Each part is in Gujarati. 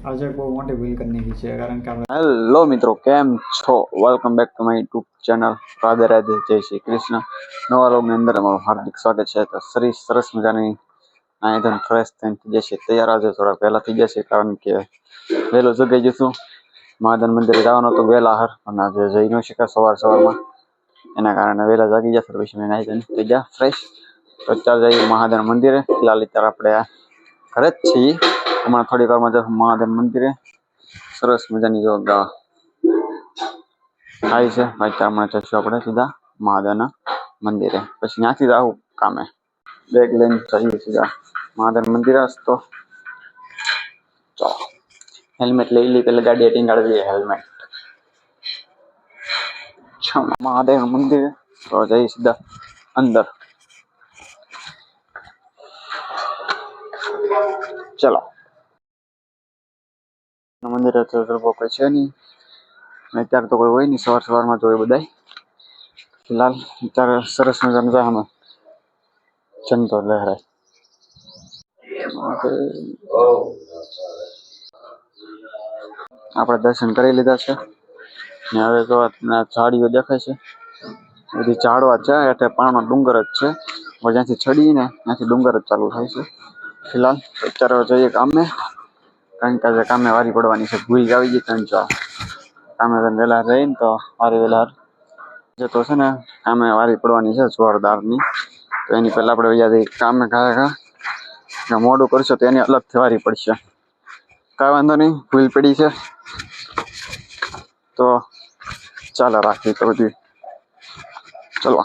આજે બહુ મોટી ભૂલ કરી નાખી છે કારણ કે આપણે હેલો મિત્રો, કેમ છો? Welcome back to my YouTube channel. Radhe Radhe, જય શ્રી કૃષ્ણ. નવા લોગની અંદર અમારું હાર્દિક સ્વાગત છે. તો સરસ મજાની એકદમ ફ્રેશ થઈને થઈ જશે તૈયાર. આજે થોડા વહેલા થઈ જશે કારણ કે વહેલો જગાઈ જઈશું. મહાદેવ મંદિરે જવાનું હતું વહેલા હર, અને આજે જઈ ન શક્યા સવારમાં. એના કારણે વહેલા જાગી જશે. પછી મેં નાઈ થઈ ગયા ફ્રેશ. તો અત્યારે જઈએ મહાદેવ મંદિરે. ફિલહાલ અત્યારે આપણે ઘરે જ છીએ. હમણાં થોડીક વારમાં જશું મહાદેવ મંદિરે. સરસ મજાની જો થાય છે. અત્યારે જઈશું આપણે સીધા મહાદેવના મંદિરે. પછી ત્યાંથી આવું કામે બેગ લઈને જઈએ સીધા મહાદેવ મંદિરે. તો ચાલો, હેલ્મેટ લઈ લઈ, પેલા ગાડી ટીંગાડી દઈએ હેલ્મેટ. મહાદેવ મંદિરે તો જઈએ સીધા અંદર. ચલો, મંદિરે તો કોઈ છે નહીં અત્યારે, તો કોઈ હોય નહીં. સવારમાં જોઈએ બધા. ફિલહાલ અત્યારે સરસ મજાનું જાય અમે ચંદો લહેરાય. આપણે દર્શન કરી લીધા છે ને હવે તો ઝાડીઓ દેખાય છે. બધી ઝાડવા છે એટલે પાણનો ડુંગર જ છે. જ્યાંથી ચડીને ત્યાંથી ડુંગર જ ચાલુ થાય છે. ફિલહાલ અત્યારે જઈએ કામે, કારણ કે આજે કામે વારી પડવાની છે. ભૂલ આવી ગઈ ત્રણ ચાર કામે વહેલા રહીને તો વારી વહેલા તો છે ને કામે વારી પડવાની છે જોરદારની. તો એની પહેલા આપણે વૈયા કામે કાંઈ મોડું કરશો તો એની અલગથી વારી પડશે. કાંઈ વાંધો નહીં, ભૂલ પડી છે તો ચાલો રાખી તો બધી. ચલો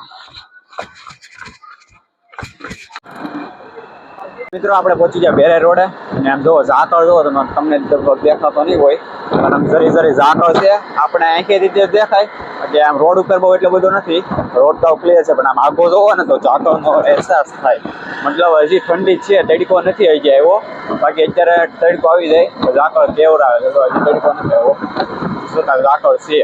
મિત્રો, આપણે પહોંચી ગયા બેરે રોડે. અને આમ જોવો ઝાકળ જોવો તમે, તમને દેખાતો નહીં હોય પણ આમ જરી ઝાકળ છે. આપણે આંખે રીતે દેખાય કે આમ રોડ ઉપર બહુ એટલો બધો નથી. રોડ તો ક્લિયર છે પણ આમ આગો જોવો ને તો ઝાકળનો અહેસાસ થાય. મતલબ હજી ઠંડી છે, તડકો નથી આવી જાય એવો. બાકી અત્યારે તડકો આવી જાય તો ઝાકળ કેવડાવે છે. તો હજી તડકો નથી આવ્યો, છતાં ઝાકળ છે.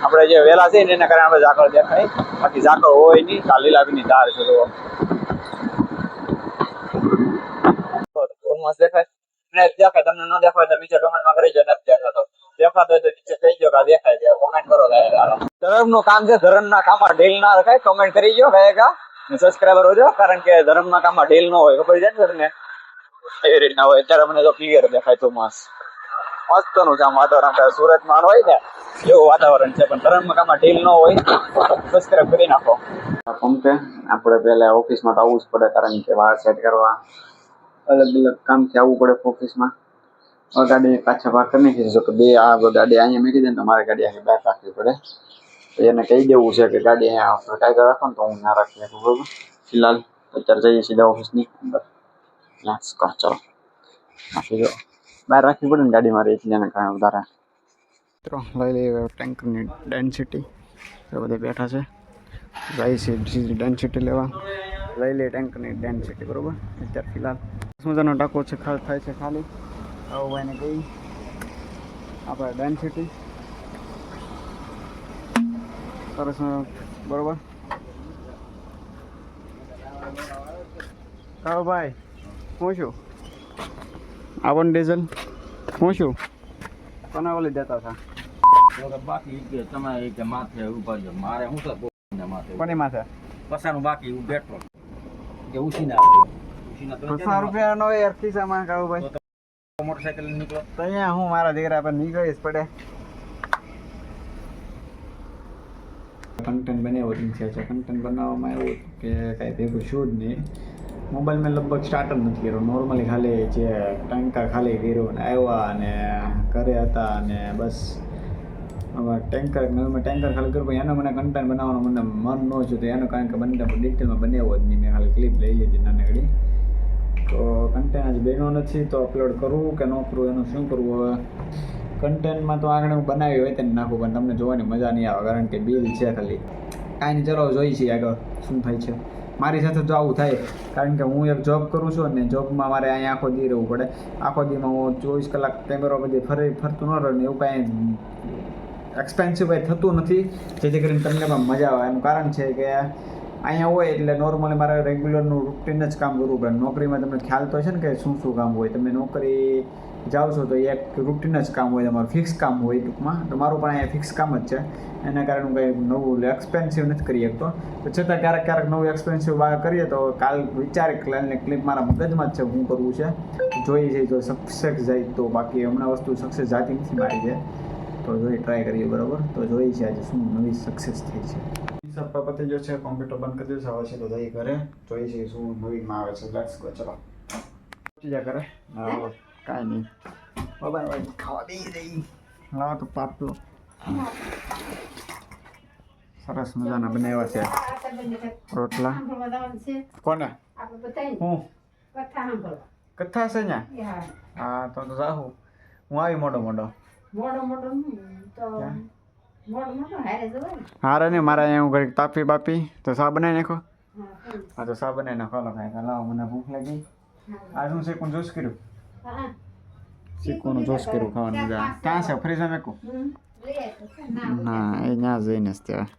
આપણે જે વહેલા છે ને એના કારણે આપણે ઝાકળ દેખાય, બાકી ઝાકળ હોય નહીં. આ લીલાવીની ધાર છે તો દેખાય ને દેખાય. તમને ન દેખાય તો નીચે કમેન્ટમાં કરી જો. નથી દેખાતો, દેખાતો હોય તો નીચે કહી દો કે દેખાય છે. કોમેન્ટ કરો. ધર્મનું કામ છે, ધર્મના કામમાં ઢીલ ના રખાય. કમેન્ટ કરી જો કહેગા, સબસ્ક્રાઈબર હોજો, કારણ કે ધર્મના કામમાં ઢીલ ન હોય. ખબર છે ને તમને એવી રીતના હોય. અત્યારે મને તો ક્લિયર દેખાય તો મસ્તનું છે આમ વાતાવરણ. સુરતમાં હોય ને એવું વાતાવરણ છે, પણ ધર્મના કામમાં ઢીલ ન હોય. સબસ્ક્રાઈબ કરી નાખો. પંપે આપણે પહેલા ઓફિસમાં તો આવવું જ પડે, કારણ કે વાળ સેટ કરવા અલગ કામથી આવવું પડે ઓફિસમાં. ગાડી પાછા પાક કરી નાખી છે. કે બે આ ગાડી અહીંયા મૂકી દે તો મારે ગાડી અહીં બહાર રાખવી પડે. તો એને કહી દેવું છે કે ગાડી અહીંયા કાયદો રાખો ને તો હું ના રાખી શકું. બરોબર. ફિલહાલ અત્યારે જઈએ સીધા ઓફિસની અંદર. ચાલો નાખી દો. બહાર રાખવી પડે ને ગાડી મારી, એટલે એને કારણે વધારે. મિત્રો લઈ લઈએ ટેન્કરની ડેન્સિટી. એ બધા બેઠા છે, જાય છે સીધી ડેન્સિટી લેવા. લઈ લઈએ ટેન્કરની ડેન્સિટી. બરોબર. અત્યારે ફિલહાલ મજાનો ટાંકો છે, થાય છે ખાલી. આવું ભાઈને કહી આપણે ડેન્સિટી સરસ. બરોબર. કાળો ભાઈ હું છું આવન ડીઝલ હું છું કોના ઓલી દેતા હતા બાકી તમે કે માથે ઉભા છો, મારે શું છે કોની માથે પસાનું બાકી પેટ્રોલ કે ઉછીના ₹50 નો યાર ખિસ્સામાં. કાળો ભાઈ મોટરસાઇકલ નીકળો તો અહીંયા હું મારા દીકરા પર નીકળીશ પડે. કન્ટેન્ટ બનાવ્યો છે. કન્ટેન્ટ બનાવવામાં એવું કે કાંઈ ભેગું શું જ નહીં. મોબાઈલમાં લગભગ સ્ટાર્ટ જ નથી કર્યો. નોર્મલી ખાલી જે ટેન્કર ખાલી કર્યું ને આવ્યા અને ઘરે હતા અને બસ. હવે ટેન્કર ખાલી કર્યું, એનો મને કન્ટેન્ટ બનાવવાનું મને મન ન છું. તો એનું કારણ કે બંને ડિટેલમાં બનાવ્યો જ નહીં. મેં ખાલી ક્લિપ લઈ લીધી નાનકડી. તો કન્ટેન્ટ આજે બન્યો નથી, તો અપલોડ કરવું કે ન કરવું એનું શું કરવું. હવે કન્ટેન્ટમાં તો આગળ હું બનાવી હોય તેને નાખું, પણ તમને જોવાની મજા નહીં આવે, કારણ કે બિલ છે ખાલી. કાંઈ નહીં, ચલો જોઈ છીએ આગળ શું થાય છે. મારી સાથે જો આવું થાય, કારણ કે હું એક જોબ કરું છું અને જોબમાં મારે અહીંયા આખો દી રહેવું પડે. આખો દીમાં હું 24 કલાક કેમેરો બધી ફરતું ન રહે ને એવું કાંઈ એક્સપેન્સિવ કંઈ થતું નથી, જેથી કરીને તમને પણ મજા આવે. એનું કારણ છે કે અહીંયા હોય એટલે નોર્મલી મારે રેગ્યુલરનું રૂટીન જ કામ કરવું પડે. નોકરીમાં તમને ખ્યાલ તો છે ને કે શું કામ હોય. તમે નોકરી જાઓ છો તો એ એક રૂટીન જ કામ હોય, તમારું ફિક્સ કામ હોય ટૂંકમાં. તો મારું પણ અહીંયા ફિક્સ કામ જ છે, એના કારણે હું કંઈ નવું એક્સપેન્સિવ નથી કરી શકતો. તો છતાં ક્યારેક ક્યારેક નવું એક્સપેન્સિવ બહાર કરીએ તો કાલ વિચારે ક્લિપ મારા મગજમાં જ છે શું કરવું છે, જોઈ જઈ તો સક્સેસ જાય તો. બાકી હમણાં વસ્તુ સક્સેસ જાતી નથી મારી છે, તો જોઈ ટ્રાય કરીએ બરાબર. તો જોઈ છે આજે શું નવી સક્સેસ થઈ છે. સપ્પા પતી ગયો છે, કોમ્પ્યુટર બંધ કરી દીધું આવે છે, તો જઈ ઘરે જોઈ છે શું નવીનમાં આવે છે. લેટ્સ ગો, ચલો પહોંચી જા ઘરે. હા કાંઈ નહીં, બાબા ખાવા દઈ દઈ. લાવો તો પાટલો સરસ મજાના બનાવ્યા છે રોટલા. કોને હું કથા છે ને? હા તો જાહું હું આવી મોડો હારે ને મારા અહીંયા હું ઘડીક તાપી બાપી તો સા બનાવી નાખો. હા તો સા બનાવી નાખો. કાંઈ લાવો, મને ભૂખ લાગી. આ શું શીખું જોશ કર્યું, શીખવાનું જોશ કર્યું ખાવાનું મજા. ક્યાં છે ફ્રીઝમાં મેકું? ના એ ત્યાં જઈને જ ત્યાં.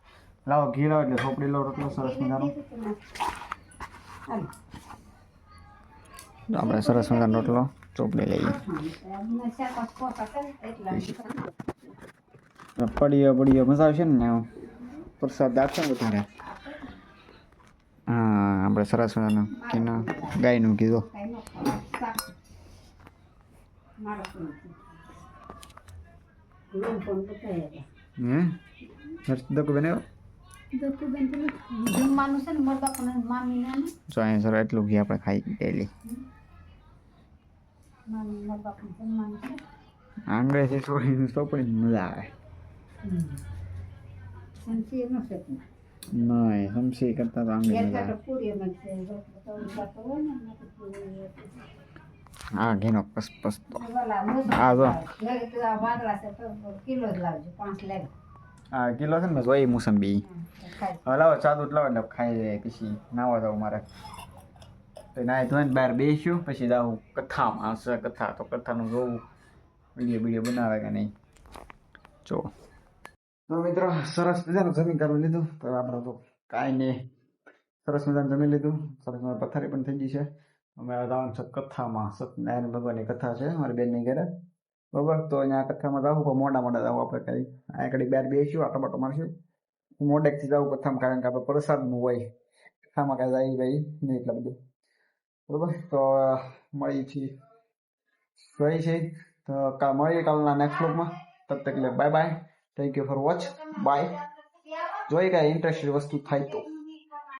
લાવો ઘી લાવો એટલે સોપડી લો રોટલો સરસ મજાનો. આપણે સરસ મજાનો રોટલો ચોપડી લઈએ. પડીયો મજા આવશે ને પ્રસાદ આપશે ને વધારે. હા આપણે સરસ મજાનું કીનો ગાયનું કીધું. દકુ બનાવ્યો જો અહીંયા સર એટલું ઘી આપણે ખાઈ ડેલી. આંગળેથી છોડીને ચોપડી મજા આવે. નહીં સમસી કરતા તો આંગળી મજા આવે. હા ઘીનો પસ તો હા જો હા કિલો છે ને જોઈ મોસંબી. હવે લાવો ચાદુ લાવો એટલે ખાઈ જાય પછી નાવા જાવ મારે. તો નાય ધોઈને બહાર બેસ્યું પછી જાઉં કથામાં. આવશે કથા તો કથાનું જોવું વિડીયો બનાવે કે નહીં જો. તો મિત્રો સરસ મજાનું જમીન કરી લીધું. તો આપણે તો કાંઈ નહીં, સરસ મજાનું જમી લીધું. સરસ મજાની પથારી પણ થઈ ગઈ છે. અમે જવાનું છે કથામાં. સત્યનારાયણ ભગવાનની કથા છે મારી બેનની ઘરે બરાબર. તો અહીંયા કથામાં જાવું પણ મોડા જવું આપણે કંઈ. આ કડી બહાર બેસીશું આટો બાટો મારશું. મોડેકથી જવું કથામાં, કારણ કે આપણે પ્રસાદનું હોય કથામાં કાંઈ જાય ભાઈ નહીં એટલા બધું બરાબર. તો મળી છીએ જોઈ છે તો મળીએ કાલના નેક્સ્ટ વ્લોગમાં. તબ તક લે bye bye, thank you for watch, bye. જોઈ કાંઈ ઇન્ટરેસ્ટેડ વસ્તુ થાય તો